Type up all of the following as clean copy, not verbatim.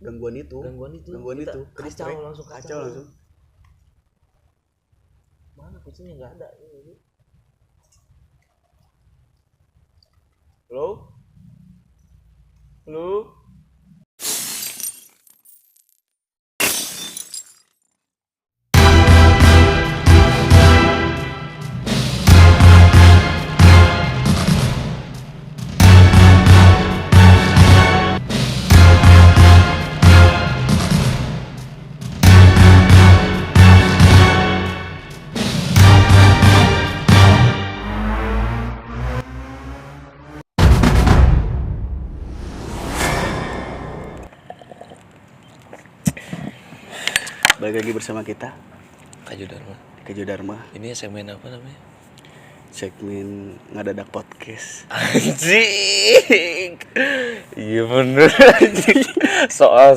gangguan itu kacau langsung mana kucingnya nggak ada ini. Halo. Balik lagi bersama kita Kaju Dharma. Ini segmen apa namanya? Segmen Ngadadak Podcast. Anjing. Iya bener anjing. Soal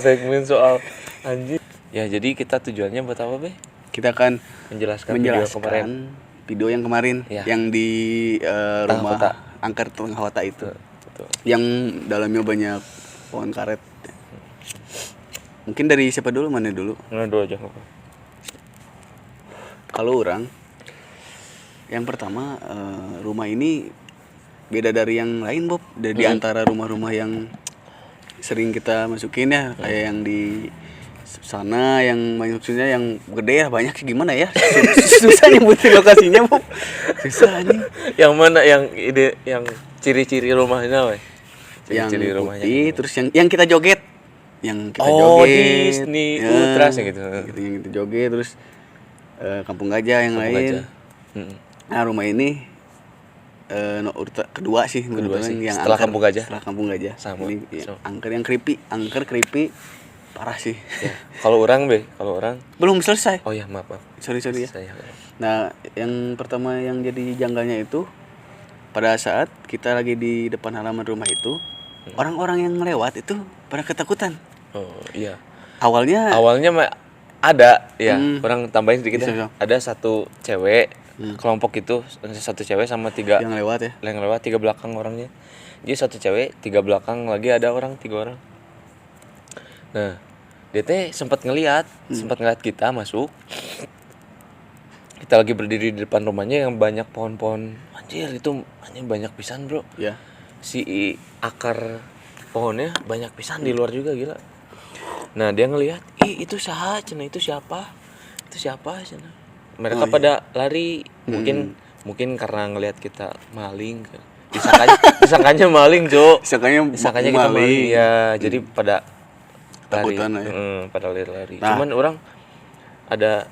anjing. Ya jadi kita tujuannya buat apa, Be? Kita akan menjelaskan video yang kemarin ya. Yang di rumah angker Tengah Kota itu. Betul. Yang dalamnya banyak pohon karet. Mungkin dari siapa dulu, mana dulu? Mana dulu aja apa? Kalau orang yang pertama rumah ini beda dari yang lain, Bob. Di antara rumah-rumah yang sering kita masukin ya, kayak yang di sana yang maksudnya yang gede ya, banyak sih, gimana ya? Susah nyebutin lokasinya, Bob. Susah nih. Yang mana yang ciri-ciri rumahnya, we? Yang putih, terus yang kita joget. Yang kita joget. Disney Ultras gitu. Yang kita joget, terus Kampung Gajah yang lain. Nah, rumah ini kedua sih menurut orang yang setelah Kampung Gajah. Setelah Kampung Gajah. Sama. Ini angker yang creepy parah sih. Ya. Kalau orang belum selesai. Oh ya, maaf. Sorry ya. Nah, yang pertama yang jadi janggalnya itu pada saat kita lagi di depan halaman rumah itu, orang-orang yang lewat itu pada ketakutan. Oh iya. Awalnya ada ya, orang tambahin sedikit ya. Bisa. Ada satu cewek, kelompok itu satu cewek sama tiga yang lewat ya. Yang lewat tiga belakang orangnya. Jadi satu cewek, tiga belakang lagi ada tiga orang. Nah, dia teh sempat ngelihat kita masuk. Kita lagi berdiri di depan rumahnya yang banyak pohon-pohon. Anjir, itu banyak pisan, Bro. Ya. Si akar pohonnya banyak pisan di luar juga, gila. Nah, dia ngelihat, itu saha cenah, itu siapa cenah. Mereka pada lari, mungkin karena ngelihat kita maling. Disangkanya maling, Jo. Disangkanya kita maling. Ya, jadi pada lari. Pada lari. Nah, cuman orang ada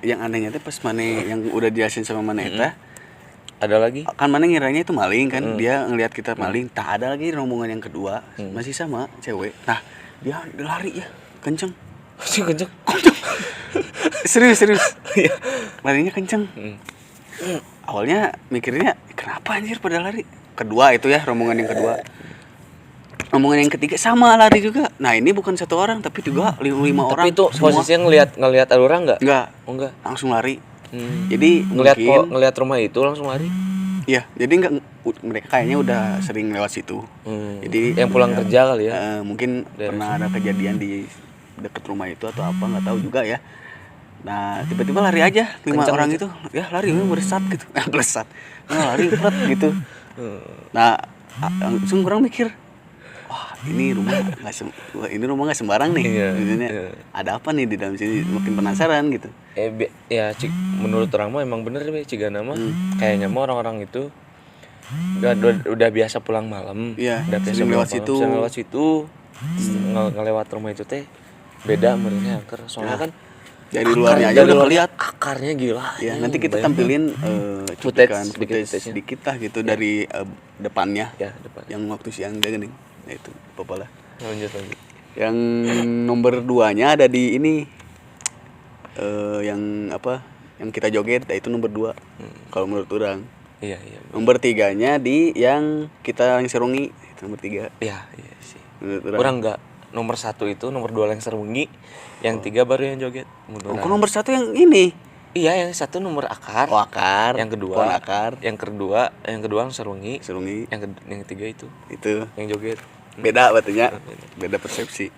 yang anehnya tuh pas mana yang udah dijelasin sama mana eta. Ada lagi? Kan mana ngiranya itu maling kan, dia ngelihat kita maling. Tak ada lagi rombongan yang kedua, masih sama cewek. Nah, dia lari ya, kenceng. Serius. Larinya kenceng. Awalnya mikirnya kenapa anjir pada lari. Kedua itu ya, rombongan yang kedua. Rombongan yang ketiga sama lari juga. Nah, ini bukan satu orang tapi juga 5 orang. Tapi itu posisinya ngelihat ada orang enggak? Enggak. Langsung lari. Jadi ngelihat rumah itu langsung lari. Iya, jadi mereka kayaknya udah sering lewat situ. Jadi yang pulang kerja kali ya. Mungkin pernah ada kejadian di dekat rumah itu atau apa, nggak tahu juga ya. Nah, tiba-tiba lari aja 5 orang itu. Ya, lari melesat gitu. Melesat. Lari pret gitu. Nah, langsung kurang mikir, wah, ini rumah nggak sembarang nih. Iya. Ada apa nih di dalam sini? Makin penasaran gitu. Menurut orang mah emang bener be, cigana mah kayaknya mah orang-orang itu udah biasa pulang malam. Iya, udah biasa lewat situ. Ngelewat rumah itu teh beda menurutnya angker. Soalnya kan dari luarnya aja udah lihat akarnya gila. Ya, nanti kita tampilin footage sedikit lah gitu dari depannya. Ya, depan. Yang waktu siang dia gini. Nah, itu apa lah. Lanjut. Yang nomor 2-nya ada di ini. Yang apa? Yang kita joget, itu nomor 2. Kalau menurut orang. Iya. Nomor 3-nya di yang kita lengserungi, itu nomor 3. Iya sih. Orang enggak. Nomor 1 itu, nomor 2 lengserungi, yang 3 baru yang joget. Kok nomor 1 yang ini? Iya, yang 1 nomor akar. Oh, akar. Yang kedua akar. Yang kedua lengserungi. Yang 3 itu. Itu. Yang joget. Beda batunya, beda persepsi.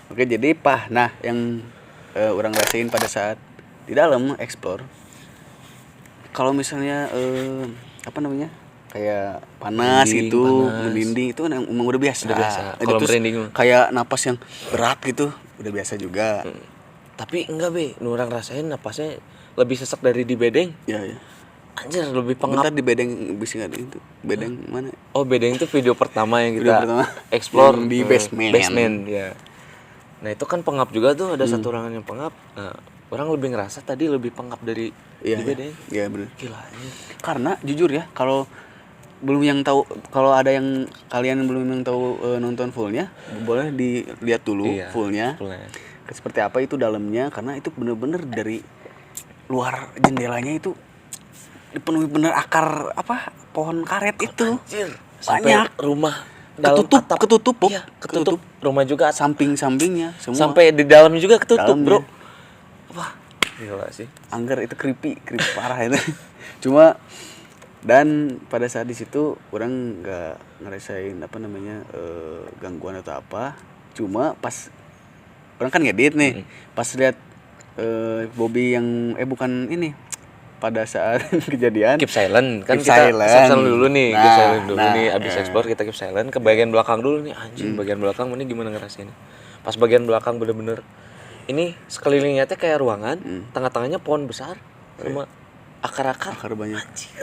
Oke, jadi nah yang orang rasain pada saat di dalam explore, kalau misalnya apa namanya, kayak panas Merinding, gitu, panas. merinding itu kan emang udah biasa. Udah biasa. Jadi Kalau terus merinding mah. kayak napas yang berat gitu udah biasa juga. Tapi enggak be, nu orang rasain napasnya lebih sesak dari di bedeng. Ya ya. Anjir lebih Bentar pengap. di bedeng bisa nggak itu? Bedeng mana? Oh bedeng itu video pertama yang Video kita pertama. explore Yang di basement. Basement ya. Nah itu kan pengap juga tuh, ada satu ruangan yang pengap. Nah, orang lebih ngerasa tadi lebih pengap dari Iya. di bedeng. Iya benar. Gila anjir. Karena jujur ya, kalau belum yang tahu, kalau ada yang kalian belum yang tahu nonton fullnya, boleh dilihat dulu Iya, fullnya. fullnya. Seperti apa itu dalamnya, karena itu bener-bener dari luar jendelanya itu dipenuhi bener akar apa pohon karet itu. Anjir. Sampai Banyak. rumah dalam Ketutup, atap. ketutup, Bob. Iya, ketutup. Rumah juga Samping-sampingnya semua. sampai di dalamnya juga ketutup, Dalamnya. bro. Wah, gila sih. Angger itu creepy parah itu. Cuma dan pada saat di situ orang nggak ngerasain apa namanya gangguan atau apa. Cuma pas orang kan ngedit nih, pas lihat Bobby yang bukan ini, pada saat kejadian Keep silent kan, Keep kita silent. keep silent dulu nih, keep Nah, silent dulu nah, nih, abis explore kita keep silent ke bagian belakang dulu nih, anjing bagian belakang ini gimana ngerasainnya. Pas bagian belakang bener-bener ini sekelilingnya teh kayak ruangan, tengah-tengahnya pohon besar sama akar-akar. akar banyak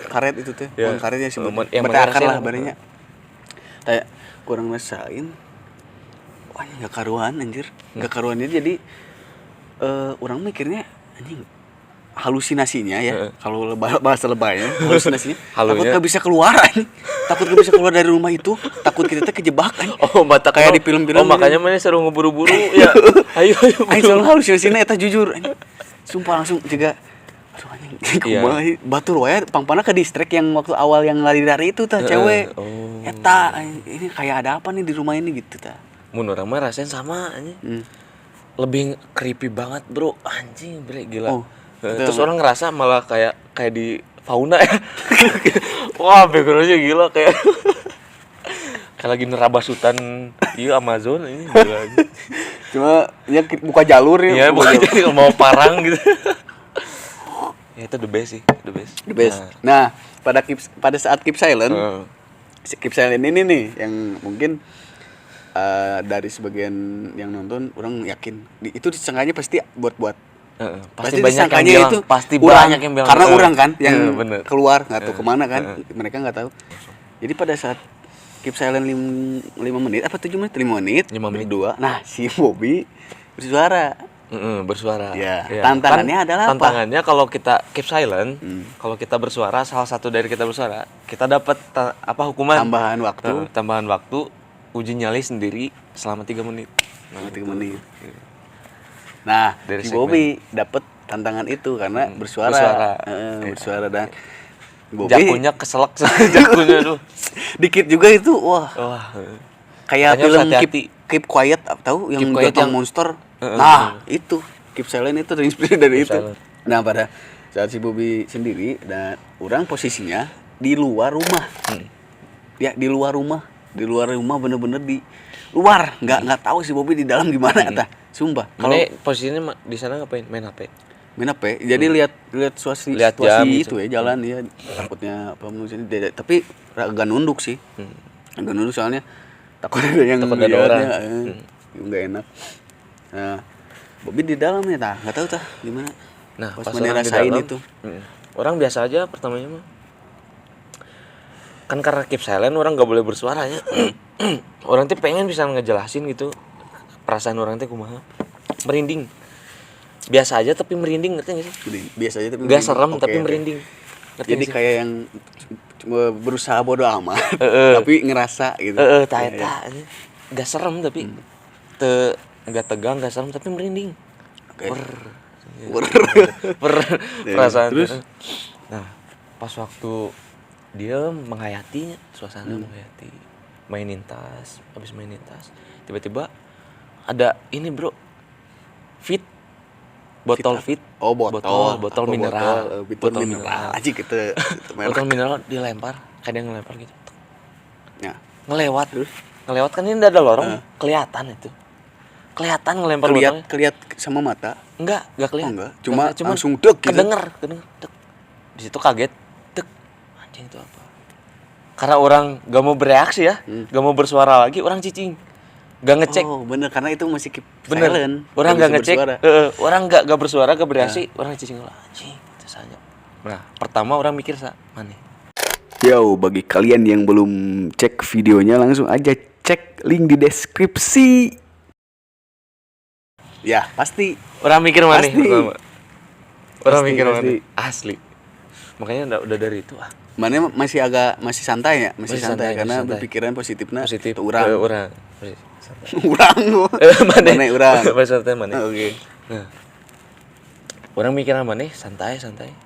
karet itu teh, Ya. pohon karetnya sih, Yang berarti mana akar lah rasain? barenya. Kayak kurang rasain, wah ini nggak karuan anjir, nggak karuannya. Jadi orang mikirnya anjing halusinasinya ya, kalau bahasa lebaynya halusinasinya, takut Halunya. nggak bisa keluar anjing. Takut nggak bisa keluar dari rumah itu, takut kita teh kejebak anjing. Oh, mata Kayak di film-film Oh, makanya mana seru ngeburu-buru ya. Ayo ayo. Aing selalu halusinasinya eta jujur anjing. Sumpah langsung juga aduh anjing kumaha ieu, batur wae pangpana ke distrik yang waktu awal yang lari-lari itu tah cewek. Oh. Eta ini kayak ada apa nih di rumah ini gitu tah. Mun urang mah rasain sama anjing. Lebih creepy banget, bro. Anjing, bre gila. Oh, Terus orang ngerasa malah kayak di fauna ya. Wah, backgroundnya gila kayak kayak lagi nerabas hutan iya Amazon ini gila. Cuma ya buka jalur ya. Iya, bukan jadi mau parang gitu. Ya itu the best sih, the best. The best. Nah, pada saat keep silent, Heeh. si keep silent ini nih yang mungkin dari sebagian yang nonton orang yakin itu disangkanya pasti buat Heeh, pasti banyak yang disangkanya bilang, itu pasti urang, banyak yang bilang karena gitu. orang kan yang Bener. keluar nggak tahu kemana kan, mereka nggak tahu. Jadi pada saat keep silent 5 menit apa 7 menit 5 menit 5 menit. berdua, nah si Bobby bersuara. Bersuara. Ya, tantangannya adalah apa? Tantangannya kalau kita keep silent, kalau kita bersuara, salah satu dari kita bersuara, kita dapat hukuman? Tambahan waktu uji nyali sendiri selama 3 menit. Selama 3 menit. Nah, Dari si segmen. Bobby dapat tantangan itu karena bersuara. Bersuara. Bersuara dan Bobby Jakunya keselak jakunya tuh. dikit juga itu, wah. Wah. Kayak Makanya film harus hati-hati. Keep Quiet, tahu yang Keep Quiet Datang yang- Monster. Nah, itu Keep Silent itu terinspirasi dari Keep itu. Silent. Nah, pada saat si Bobby sendiri dan orang posisinya di luar rumah. Ya, di luar rumah. Di luar rumah bener-bener di luar. Nggak tahu si Bobby di dalam gimana eta. Sumpah. Kalau Mana posisinya di sana ngapain? Main HP. main apa? Jadi lihat situasi Lihat jam situasi gitu. itu ya, jalan ya, takutnya apa mungkin tapi agak nunduk sih. Agak nunduk soalnya takut ada yang Takut ada lihatnya, orang. nggak enak. Nah, Bobby di dalamnya tah, nggak tahu tah gimana. Nah, pas pas mana orang di rasain dalam, itu. Orang biasa aja pertamanya mah. Kan karena keep silent orang nggak boleh bersuara ya. Orang tuh pengen bisa ngejelasin gitu perasaan orang tuh kumaha. Merinding. Biasa aja tapi merinding, ngerti gak sih? Jadi, biasa aja tapi Gak serem Oke, tapi oke. merinding. Ngerti Jadi nggak sih? kayak yang cuma berusaha bodoh amat, tapi ngerasa gitu. Ta Iya, iya. eta gak serem tapi gak tegang, gak serem tapi merinding. Oke. Perasaan. Terus? Nah, pas waktu dia menghayatinya, suasana menghayati, mainin tas, habis mainin tas, tiba-tiba ada ini bro, fit, botol fit, Oh, botol botol Apa mineral, botol mineral aja gitu. botol mineral dilempar, kadang ngelempar gitu, Ya. ngelewat, ngelewat kan ini ada lorong, kelihatan itu. Kelihatan ngelempar botolnya. Kelihat sama mata. Enggak kelihatan. Enggak, cuma Cuman langsung dek gitu. kedenger, dek. Di situ kaget, dek. Anjing itu apa? Karena orang gak mau bereaksi ya, gak mau bersuara lagi, orang cicing. Gak ngecek. Oh, bener karena itu masih keep Bener. silent. Orang Nggak gak bisa ngecek. bersuara. Orang gak bersuara, gak bereaksi, orang cicing lah. Anjing, itu saja. Nah, pertama orang mikir mana? Yo, bagi kalian yang belum cek videonya langsung aja cek link di deskripsi. Ya, pasti. Orang mikir mana? Pasti. Pertama. Orang Pasti, mikir pasti. mana? Asli. Makanya udah dari itu Mana masih santai ya, masih santai karena santai. berpikiran positifnya Positif. itu urang. Orang. Urang. Mana urang. Santai mana? Oke. Nah, orang mikir mana? Santai.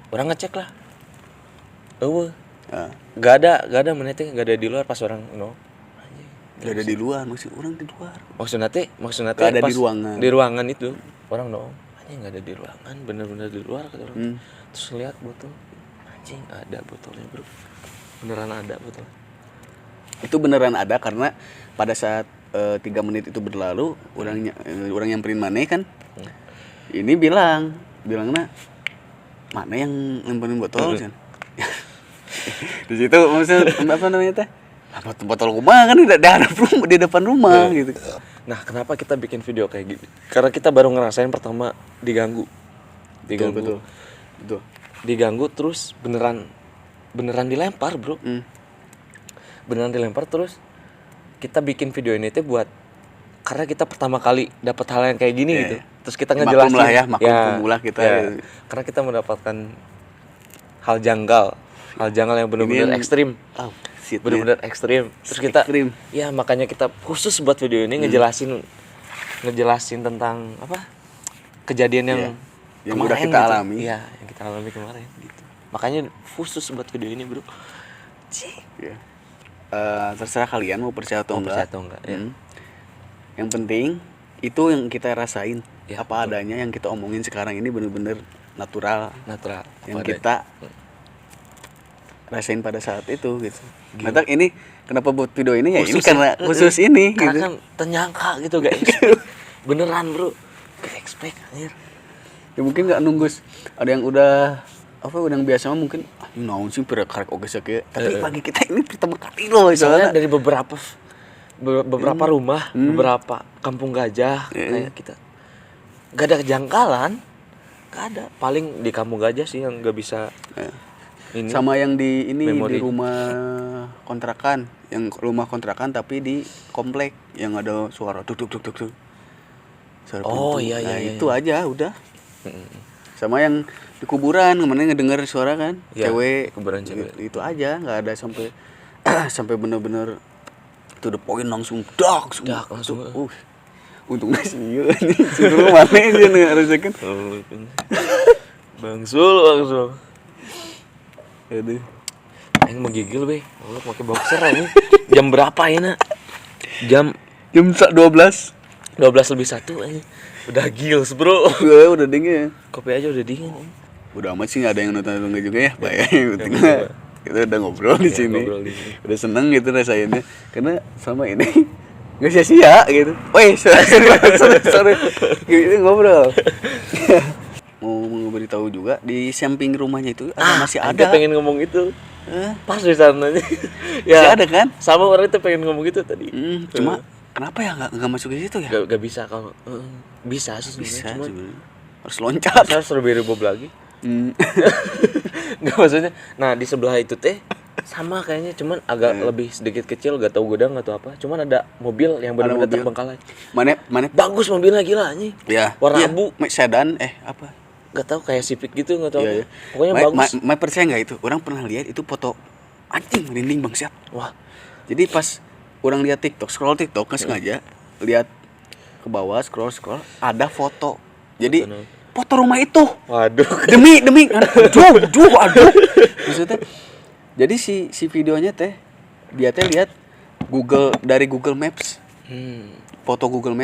Orang ngecek lah. Ah, Gak ada mana teh, gak ada di luar pas orang no. Anjing. gak ada di luar, masih orang di luar. Maksudnya Gak ada pas di ruangan. Di ruangan itu orang no. Anjing gak ada di ruangan, bener-bener di luar kata orang. Terus lihat botol. Anjing ada botolnya, Bro. Beneran ada botol. Itu beneran ada karena pada saat 3 menit itu berlalu, orang nyamperin Mane kan. Ini bilangnya mana yang nyamperin botol kan. Di situ maksudnya apa namanya teh? Botol rumah kan di depan rumah gitu. Nah, kenapa kita bikin video kayak gini? Karena kita baru ngerasain pertama diganggu. Betul. Diganggu terus beneran dilempar, Bro. Beneran dilempar terus kita bikin video ini tuh buat karena kita pertama kali dapat hal yang kayak gini gitu. Terus kita ngejelasin maklum lah kita. Karena kita mendapatkan hal janggal yang benar-benar ekstrim. Benar-benar ekstrim. Terus kita ya makanya kita khusus buat video ini ngejelasin tentang apa? Kejadian yang udah kita gitu. alami. Iya, yang kita alami kemarin gitu. Makanya khusus buat video ini, Bro. Ya. Terserah kalian mau percaya atau enggak. Ya. Yang penting itu yang kita rasain Ya, apa betul. adanya, yang kita omongin sekarang ini benar-benar natural. Yang Apa kita rasain pada saat itu gitu. Maka ini kenapa buat video ini ya ini karena khusus ini karena gitu. kan ternyangka gitu guys. Beneran, Bro. Gak expect anjir. Ya mungkin nggak nunggu ada yang udah yang biasa mah mungkin naon sih karek oge sakit. Tapi bagi kita ini pertama kali loh Soalnya dari beberapa rumah, beberapa kampung gajah kayak kita. Gak ada kejanggalan. Gak ada. Paling di kampung gajah sih yang gak bisa ini. Sama yang di Memori. di rumah kontrakan, tapi di komplek yang ada suara tuk. Suara Oh, pintu. iya, Nah, iya, itu iya. aja udah. Sama yang di kuburan kemana ngedenger suara kan, Ya, cewek. kuburan cewek. Itu aja, nggak ada sampai bener-bener to the point langsung langsung. Untungnya sih iya nih. Sebelum mana aja nih harusnya kan. Bangsul. Aduh. Aing menggigil be. Allah pakai boxer ini. Jam berapa ya, Nak? Jam Jam 12. 12:01 aja. Udah gils, Bro. Udah dingin. Kopi aja udah dingin. Udah amat sih nggak ada yang nonton juga ya, Pak ya. Penting kita udah ngobrol di sini. Ngobrol di sini. Udah seneng gitu rasainnya. Karena sama ini nggak sia-sia gitu. Woi, sorry. Gini ngobrol. Mau beritahu juga di samping rumahnya itu masih Kita ada. pengen ngomong itu. Pas di sana. Masih ada kan? Sama orang itu pengen ngomong itu tadi. Cuma kenapa ya nggak masuk ke situ ya? Gak bisa kalau bisa sih Bisa sebenarnya. Cuma sebenarnya. Harus loncat. saya strawberry bob lagi. Nggak maksudnya. Nah di sebelah itu teh sama kayaknya, cuman agak lebih sedikit kecil, gak tahu gudang atau apa. Cuman ada mobil yang benar-benar mobil. terbengkalai. Mana? Bagus mobilnya, gila anjing. Ya. Warna iya. abu. Sedan apa? Gak tahu kayak Civic gitu, gak tahu. Iya. Pokoknya bagus. Mai percaya nggak itu? Orang pernah lihat itu foto anjing merinding bangsat. Wah, Jadi pas orang lihat scroll TikTok nggak sengaja lihat ke bawah scroll ada foto. Jadi foto rumah itu. waduh. Demi aduh. Maksudnya jadi si videonya teh dia teh lihat dari Google Maps. Foto Google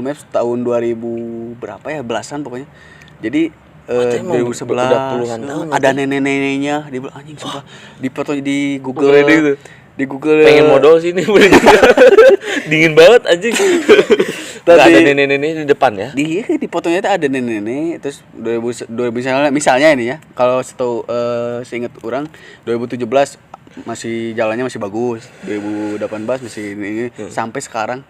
Maps tahun 2000 berapa ya, belasan pokoknya. Jadi emang 2011 udah puluhan tahun ada nanti. nenek-neneknya di anjing sumpah di foto di Google Gitu. Di Google pengen modal sini. Dingin banget anjing. Nggak ada nenek-nenek di depan ya. Di fotonya itu ada nenek-nenek, terus 2000 misalnya ini ya. Kalau setahu seingat orang 2017 masih jalannya masih bagus. 2018 masih ini sampai sekarang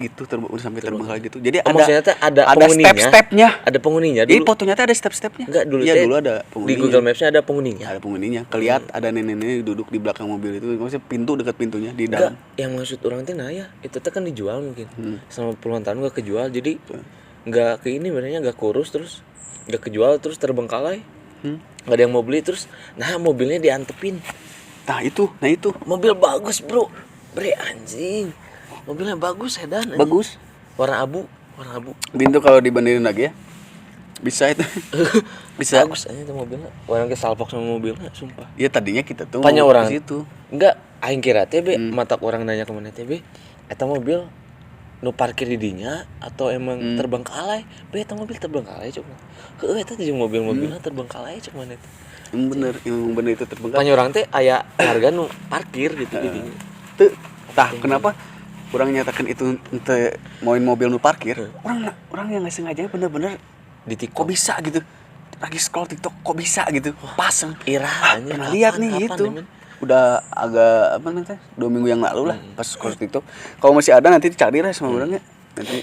gitu udah sampai terbengkalai gitu. Jadi maksudnya tuh ada step-stepnya. Ada penghuninya Di dulu. fotonya tuh ada step-stepnya. Enggak dulu. Iya, teh, dulu ada di penghuninya. Google Maps-nya ada penghuninya. Ada penghuninya. Kelihatan ada nenek-nenek duduk di belakang mobil itu. Maksudnya pintu dekat pintunya di Enggak, dalam. yang maksud orang teh nah ya, itu teh kan dijual mungkin. Selama puluhan tahun enggak kejual. Jadi enggak ke ini sebenarnya enggak kurus terus enggak kejual terus terbengkalai. Enggak ada yang mau beli terus nah mobilnya diantepin. Nah, itu. Mobil bagus, Bro. Bre anjing. Mobilnya bagus sedan. Anjing. Bagus. Warna abu. Pintu kalau dibandingin lagi ya. Bisa itu. Bisa. Bagus aja itu mobilnya. Orang ke salfok sama mobilnya, sumpah. Iya, tadinya kita tuh Tanya mau orang ke situ. Enggak, aing kira teh be mata orang nanya ke mana teh be. Eta mobil nu parkir di dinya atau emang terbengkalai? Be eta mobil terbengkalai coba. Heueuh eta jeung mobil-mobilnya terbengkalai coba mana teh. Emang bener itu terbengkalai. Tanya orang teh aya harga nu parkir gitu di dinya. Tuh, kenapa orang nyatakan itu ente mauin mobil nu parkir? Orang yang nggak sengaja bener-bener Di kok TikTok bisa gitu. Lagi scroll TikTok kok bisa gitu. Pasang. Ira Pernah lihat nih gitu. Udah agak apa namanya? 2 minggu yang lalu lah pas scroll TikTok. Kalau masih ada nanti dicari lah sama orangnya. Nanti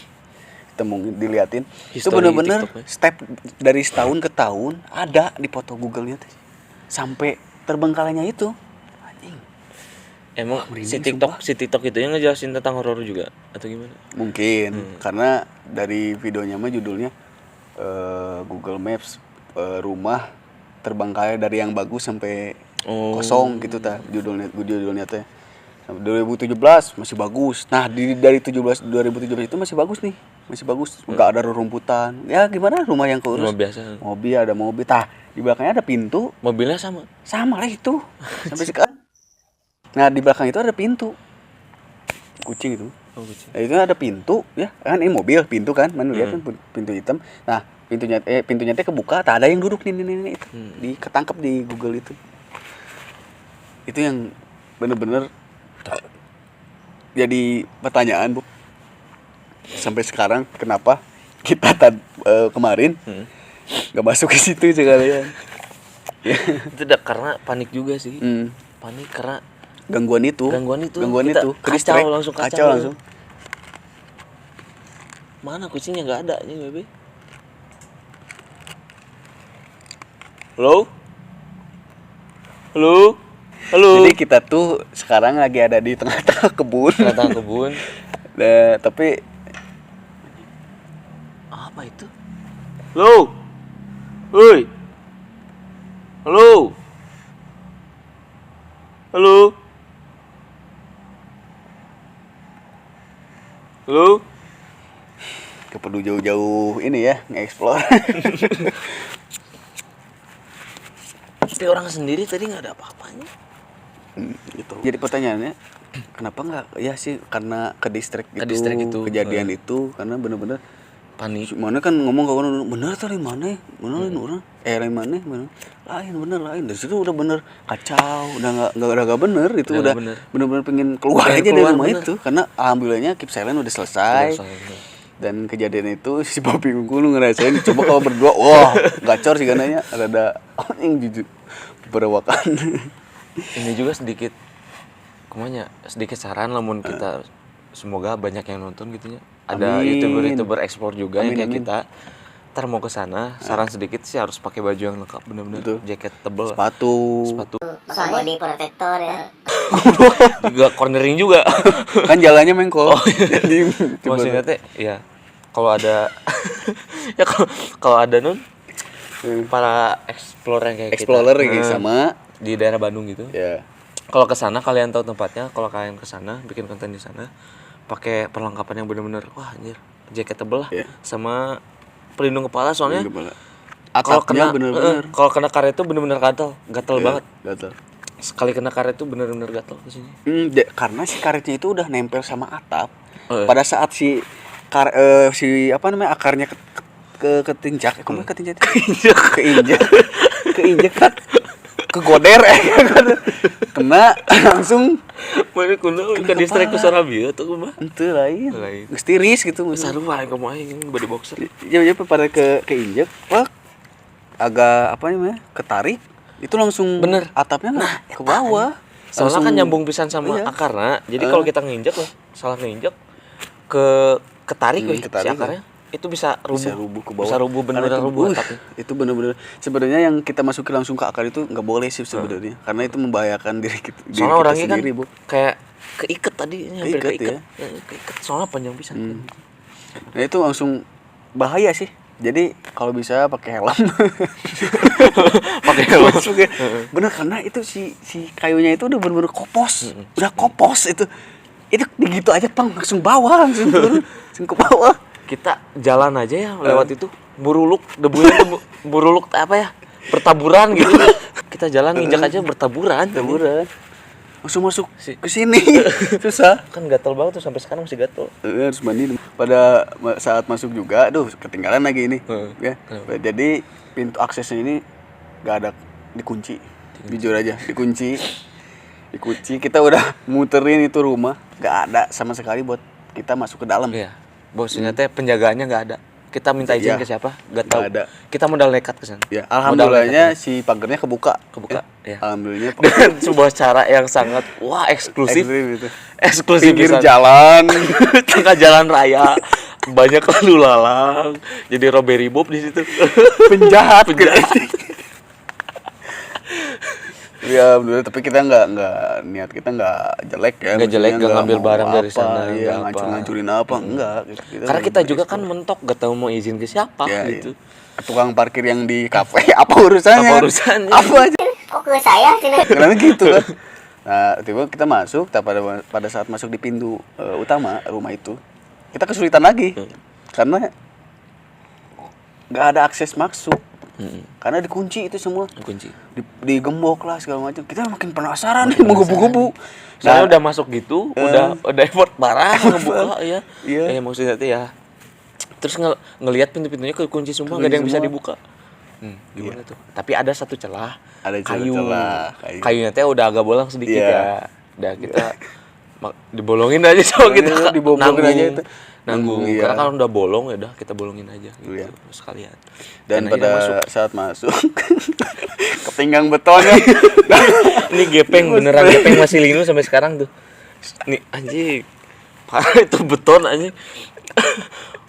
temuin diliatin. Itu bener-bener step dari setahun ke tahun ada di foto Google-nya tuh. Sampai terbengkalainya itu. Emang si TikTok itu yang ngejelasin tentang horor juga atau gimana? Mungkin karena dari videonya mah judulnya Google Maps rumah terbengkalai dari yang bagus sampai kosong gitu judulnya teh. 2017 masih bagus. Nah, dari 2017 itu masih bagus nih. Masih bagus. Enggak ada rerumputan. Ya gimana rumah yang keurus? Rumah biasa. Mobil ada mobil. Di belakangnya ada pintu. Mobilnya sama. Sama lah itu. Sampai sekarang. Nah, di belakang itu ada pintu. Kucing itu. Oh, kucing. Nah, itu ada pintu ya. Kan ini mobil, pintu kan. Mana lihat kan pintu hitam. Nah, pintunya teh kebuka, tak ada yang duduk nih itu. Ketangkep di Google itu. Itu yang bener-bener jadi pertanyaan, Bu. Sampai sekarang kenapa kita kemarin nggak masuk ke situ sekalian. Itu karena panik juga sih. Panik karena gangguan itu kacau langsung. Langsung. Mana kucingnya nggak ada nih bebe. Halo. Jadi kita tuh sekarang lagi ada di tengah-tengah kebun. Nah, tapi apa itu? Halo. Halo. gak perlu jauh-jauh ini ya, nge-explore. Tapi orang sendiri tadi nggak ada apa-apanya. Gitu. Jadi pertanyaannya, kenapa nggak? Ya sih karena ke distrik itu. Kejadian itu karena bener-bener panik. Mana kan ngomong ke orang bener tadi mana? Bener orang. Lain mana? Lain. Dari situ udah bener kacau, udah nggak bener itu udah bener-bener pengen keluar aja dari rumah bener. Itu karena alhamdulillahnya keep silent udah selesai. Dan kejadian itu si Papi Unggul ngerasain coba kalau berdua gacor sih kananya ada yang jujur berawakan. Ini juga sedikit saran lamun kita semoga banyak yang nonton gitu ya. Ada YouTuber explore juga yang kayak kita. Ntar mau ke sana, saran sedikit sih harus pakai baju yang lengkap benar-benar. Jaket tebal, sepatu. Body protector ya. Juga cornering juga. Kan jalannya mengkol. Jadi maksudnya teh ya kalau ada ya kalau ada para explorer kayak kita sama di daerah Bandung gitu. Ya. Kalau ke sana kalian tahu tempatnya, kalau kalian ke sana bikin konten di sana pakai perlengkapan yang benar-benar wah anjir, jaket tebal lah sama pelindung kepala soalnya. Kalau kena bener-bener. Kalau kena karet itu bener-bener gatal banget. Gatal. Sekali kena karet itu bener-bener gatal ke sini. Karena si karetnya itu udah nempel sama atap. Pada saat si akarnya ketinjak, keinjak kegoder kena langsung Mana kuno ke distrik ke Sarabia tuh mah. itu lain Lain. geus tiris gitu Sarua yang kamu aing body boxer. ya pada keinjek pak agak apa namanya ketarik itu langsung Bener. atapnya ke bawah. Soalnya Langsung- kan nyambung pisan sama iya. akarna. Jadi kalau kita nginjek lah, salah nginjek ke ketarik weh si ketarik, akarnya. Itu bisa rubuh. bisa rubuh ke bawah. Bisa rubuh Karena bener-bener itu- rubuh uh, atapnya. Itu bener-bener sebenarnya yang kita masukin langsung ke akar itu nggak boleh sih sebenarnya karena itu membahayakan diri kita, Soalnya orangnya kan sendiri, Bu. kayak keiket tadi, hampir Keiket, keiket. Keiket. Soalnya panjang pisan. Nah itu langsung bahaya sih. Jadi kalau bisa pakai helm. Pakai helm. Bener karena itu si kayunya itu udah bener-bener kopos. Udah kopos itu. Itu begitu aja pang langsung bawah langsung turun, langsung ke bawah. Kita jalan aja ya lewat itu, buruluk, debunya tuh buruluk apa ya? Bertaburan gitu. Kita jalan nginjak aja bertaburan. Taburan. Langsung masuk Si- ke sini. Susah. Kan gatel banget tuh sampai sekarang masih gatel. Harus mandi. Pada saat masuk juga, aduh ketinggalan lagi ini. Ya. Jadi pintu aksesnya ini nggak ada dikunci. Jujur aja dikunci. Dikunci. Kita udah muterin itu rumah, nggak ada sama sekali buat kita masuk ke dalam. Iya. Bosnya teh penjagaannya nggak ada. Kita minta izin Iya. ke siapa? Nggak tahu. Nggak ada. Kita modal nekat ke sana. Ya, Modal alhamdulillahnya nekat. si pagernya kebuka. Kebuka, ya. Alhamdulillahnya Dengan sebuah cara yang sangat eksklusif. ekstrim itu. Eksklusif Pinggir pisan. jalan. Tengah jalan raya. Banyak lalu lalang. Jadi Robbery Bob di situ. Penjahat. Ya, alhamdulillah, tapi kita nggak niat kita nggak jelek ya. Nggak jelek, maksudnya nggak ngambil mau barang dari apa, sana, iya, nggak apa. ngancur-ngancurin apa, enggak gitu. Karena kita juga kan mentok gak tahu mau izin ke siapa ya, gitu. iya. Tukang parkir yang di kafe apa urusannya? Apa urusannya? Apa aja? Kok ke saya sini? Karena gitu kan. Nah, tiba kita masuk, pada saat masuk di pintu utama rumah itu, kita kesulitan lagi. Karena nggak ada akses masuk. Karena dikunci itu semua. Kunci. Digembok lah segala macam. Kita makin penasaran nih mau gebu-gebu. Soalnya udah masuk gitu, udah effort parah ngebuka ya. Iya. Maksudnya tuh ya. Terus ngelihat pintu-pintunya kekunci semua, gak ada yang bisa dibuka. Gimana tuh? Tapi ada satu celah. Ada kayu. celah, kayu. Kayunya teh udah agak bolong sedikit Iya. ya. Udah kita dibolongin aja coba kita Dibolongin aja itu. Nanggung. Iya. Karena kalau udah bolong ya udah kita bolongin aja gitu Iya. sekalian. Dan akhirnya pada saat masuk kepinggang betonnya. Ini gepeng beneran gepeng masih linu sampai sekarang tuh. Nih anjing. Parah itu beton anjing.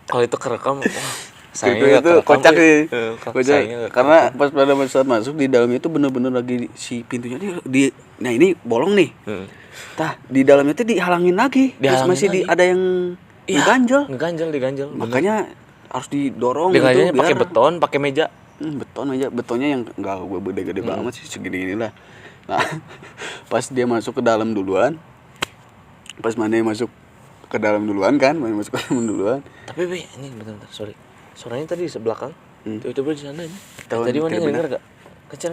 Kalau itu kerekam wah, sayangnya itu kocak sih. Kocak. Sayangnya Karena pas pada saat masuk di dalamnya itu bener-bener lagi si pintunya nah ini bolong nih. Tah, di dalamnya itu dihalangin lagi. Terus Dihalangin masih lagi. ada yang diganjel. diganjel. Makanya harus didorong Diganjelnya gitu pakai beton, pakai meja. beton aja, betonnya yang enggak gede-gede banget sih, segini inilah. Nah, pas dia masuk ke dalam duluan, pas mana yang masuk ke dalam duluan kan, mana masuk ke dalam duluan. Tapi be, ini bentar, sorry. Suaranya tadi di belakang. Tiba-tiba di sana aja. Tahu, Tadi mana tidak denger benar. gak? Kencang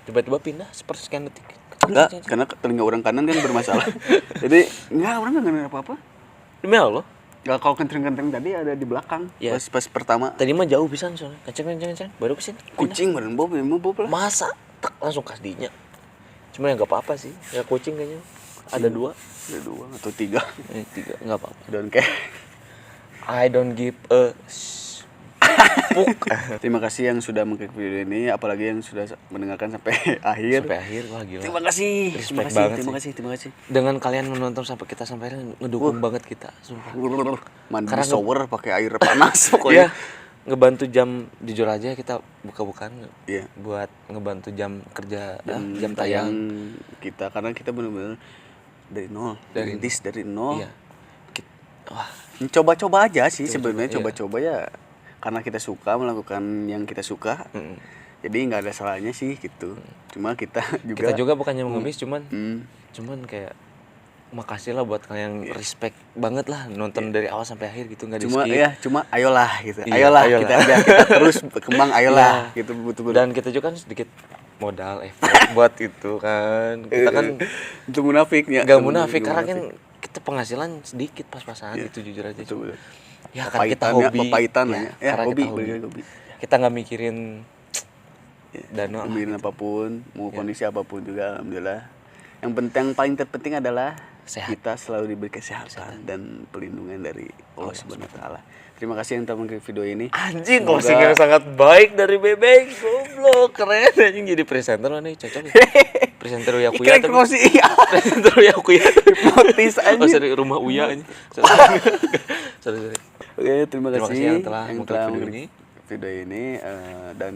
tiba-tiba pindah sepersekian detik. Enggak, karena telinga orang kanan kan bermasalah. Jadi, enggak, orang enggak ngedenger apa-apa. Demi Allah. Enggak, kalau kentring-kentring tadi ada di belakang. Ya. Pas pertama. Tadi mah jauh pisan soalnya. Kencang. Baru kesini. Kucing badan bob lah. Masa tak langsung kasdinya. Cuma ya nggak apa-apa sih. Ya kucing kayaknya. Ada 2. Ada 2 atau 3. 3 nggak apa-apa. Dan kayak I don't give a puk. terima kasih yang sudah mengklik video ini, apalagi yang sudah mendengarkan sampai akhir. Sampai akhir wah gila. Terima kasih. Respect banget Terima kasih. Dengan kalian menonton sampai kita sampai akhir ngedukung banget kita, sumpah. Mandi Karena shower pakai air panas pokoknya. Iya. Ngebantu jam jujur aja kita buka-bukaan Iya. buat ngebantu jam kerja Jam tayang kita karena kita benar-benar dari nol, rintis dari nol. Iya. Wah, Coba-coba aja sih sebenarnya, Iya. coba-coba ya karena kita suka melakukan yang kita suka. Jadi nggak ada salahnya sih gitu. Cuma kita juga bukannya mengemis cuman Hmm. kayak makasih lah buat kalian yang respect banget lah nonton dari awal sampai akhir gitu, nggak di cuma skip. ya cuma ayolah gitu. Iya, ayolah ayolah. kita terus berkembang, ayolah Iya. gitu betul. Dan kita juga kan sedikit modal effort buat itu kan. Kita kan itu munafik ya. nggak munafik karena kan kita penghasilan sedikit pas-pasan gitu jujur aja. Betul. Ya karena kita Papayitan ya, hobi. papayitan lah ya. Ya, karena hobi, kita bener, hobi. Kita nggak mikirin danau lah. Ambilin apapun, mau kondisi apapun juga alhamdulillah. Yang paling terpenting adalah Sehat. kita selalu diberi kesehatan dan pelindungan dari Allah Subhanahu wa taala. Terima kasih yang telah menonton video ini. Anjing, Semoga- closing yang sangat baik dari Bebek. Goblok, keren anjing jadi presenter nih, cocok. Ya. Presenter Uya Kuya Keren kok sih. Presenter Uya Kuya. Hipnotis Oh, anjing. sorry, rumah Uya anjing. Sorry. Oke, terima kasih yang telah mengklik video ini. video ini dan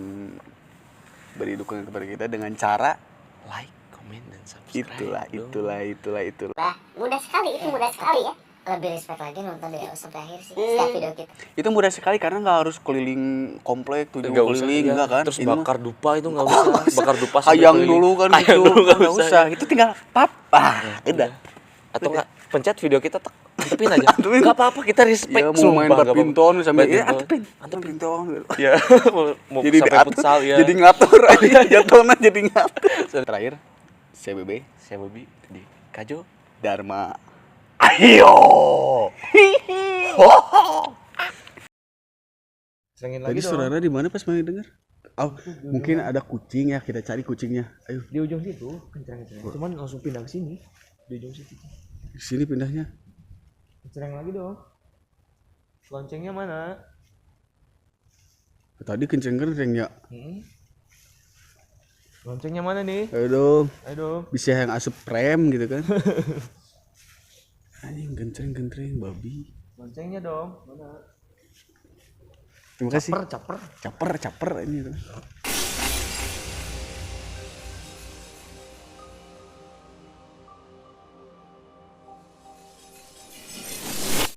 beri dukungan kepada kita dengan cara Like, comment, dan subscribe. itulah. Nah, mudah sekali, itu mudah sekali ya. Lebih respect lagi nonton dari awal sampai akhir sih setiap video kita. Itu mudah sekali karena nggak harus keliling komplek tujuh Nggak usah, keliling ya. enggak kan. Terus Ini mah bakar dupa itu nggak usah. Bakar dupa sampai hayang keliling. dulu kan Hayang gitu. dulu nggak Nggak usah. Itu tinggal pap. Udah. Atau nggak pencet video kita antepin aja. Antepin. Nggak apa-apa, kita respect. Ya mau main sumpah, nggak badminton apa-apa. sambil Badminton. antepin gitu. Ya, mau Jadi sampai diatur, futsal ya. jadi ngatur aja jatuhnya jadi ngatur. Terakhir CBB Saya Bobi di Kajo. Dharma. Ayo. Selengin Tadi saudara di mana pas main denger? Oh, mungkin ada kucing ya, kita cari kucingnya. Ayo, Di ujung situ, kencang-kencang. Cuman langsung pindah ke sini. Di ujung situ. di sini pindahnya. Kencang lagi dong. Loncengnya mana? Tadi kenceng-kenceng ya. Loncengnya mana nih? Ayo dong. Ayo dong. Bisa yang asup rem gitu kan. Anjing kenceng babi. Loncengnya dong. Mana? Terima kasih. Caper. Caper ini tuh.